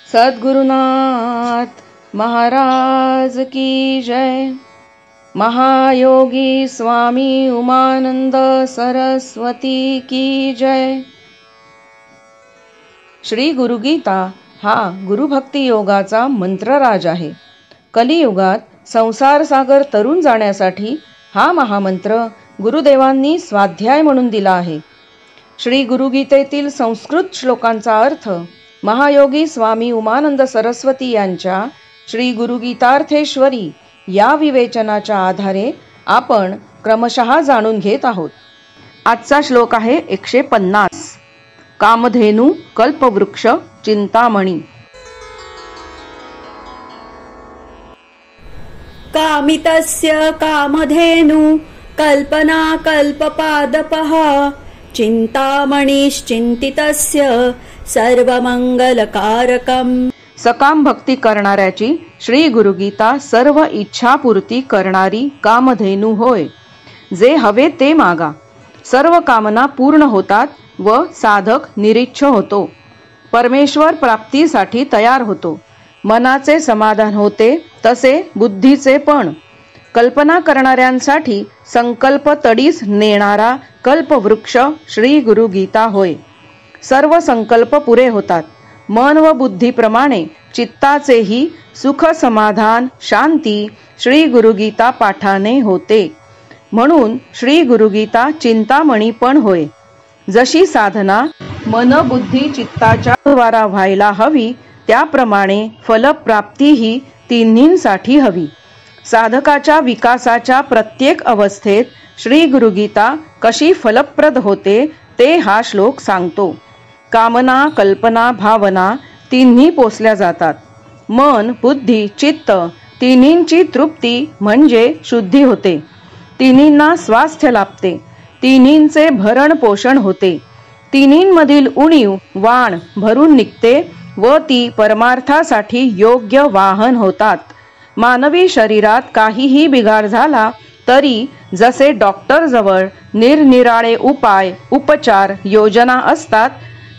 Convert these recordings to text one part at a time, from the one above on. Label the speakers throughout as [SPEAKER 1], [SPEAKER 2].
[SPEAKER 1] सद्गुरुनाथ महाराज की जय। महायोगी स्वामी उमानंद सरस्वती की जय। श्री गुरुगीता हा गुरुभक्ती योगाचा मंत्रराज आहे। कलियुगात संसार सागर तरुण जाण्यासाठी हा महामंत्र गुरुदेवांनी स्वाध्याय म्हणून दिला आहे। श्री गुरुगीतेतील संस्कृत श्लोकांचा अर्थ महायोगी स्वामी उमानंद सरस्वती यांच्या श्री गुरुगीतार्थेश्वरी या विवेचनाच्या आधारे आपण क्रमशः जाणून घेत आहोत। आजचा श्लोक आहे 150। कामधेनु कल्पवृक्ष चिंतामणी।
[SPEAKER 2] कामितस्य कामधेनु कल्पना कल्पपादपः चिंतामणिश्चिंतितस्य सर्वमंगलकारकम्।
[SPEAKER 1] सकाम भक्ती करणाऱ्याची श्री गुरुगीता सर्व इच्छापूर्ती करणारी कामधेनु होय। जे हवे ते मागा, सर्व कामना पूर्ण होतात व साधक निरीच्छ होतो, परमेश्वर प्राप्तीसाठी तयार होतो, मनाचे समाधान होते तसे बुद्धीचे पण। कल्पना करणाऱ्यांसाठी संकल्प तडीस नेणारा कल्पवृक्ष श्री गुरुगीता होय। सर्व संकल्प पुरे होतात, मन व बुद्धीप्रमाणे चित्ताचेही सुख समाधान शांती श्री गुरुगीता पाठाने होते, म्हणून श्री गुरुगीता चिंतामणी पण होय। जशी साधना मन बुद्धी चित्ताच्या द्वारा व्हायला हवी त्याप्रमाणे फलप्राप्ती ही तिन्हींसाठी हवी। साधकाच्या विकासाच्या प्रत्येक अवस्थेत श्री गुरुगीता कशी फलप्रद होते ते हा श्लोक सांगतो। कामना कल्पना भावना तिन्ही पोसल्या जातात। मन बुद्धी चित्त तिन्हींची तृप्ती म्हणजे शुद्धी होते, तिन्हींना स्वास्थ्य लाभते, तिन्हींचे भरण पोषण होते, तिन्हींमधील उणीव वाण भरून निघते व ती परमार्थासाठी योग्य वाहन होतात। मानवी शरीरात काहीही बिघाड झाला तरी जसे डॉक्टर जवळ निरनिराळे उपाय उपचार योजना असतात,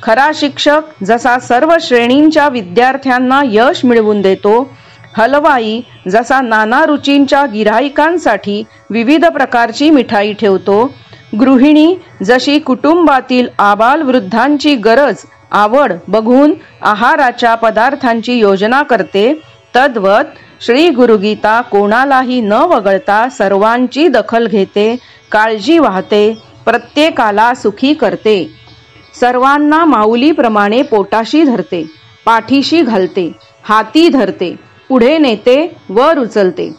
[SPEAKER 1] खरा शिक्षक जसा सर्व श्रेणींच्या विद्यार्थ्यांना यश मिळवून देतो, हलवाई जसा नाना रुचींच्या गिऱ्हाईकांसाठी विविध प्रकारची मिठाई ठेवतो, गृहिणी जशी कुटुंबातील आबालवृद्धांची गरज आवड बघून आहाराच्या पदार्थांची योजना करते, तद्वत श्री गुरुगीता कोणालाही न वगळता सर्वांची दखल घेते, काळजी वाहते, प्रत्येकाला सुखी करते, सर्वांना माऊलीप्रमाणे पोटाशी धरते, पाठीशी घालते, हाती धरते, पुढे नेते वर उचलते,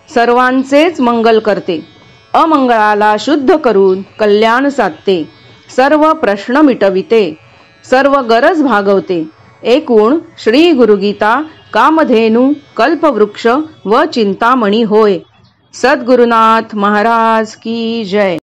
[SPEAKER 1] सर्वांचेच मंगल करते, अमंगळाला शुद्ध करून कल्याण साधते, सर्व प्रश्न मिटविते, सर्व गरज भागवते। एकूण श्री गुरुगीता कामधेनु कल्पवृक्ष व चिंतामणी होय। सद्गुरुनाथ महाराज की जय।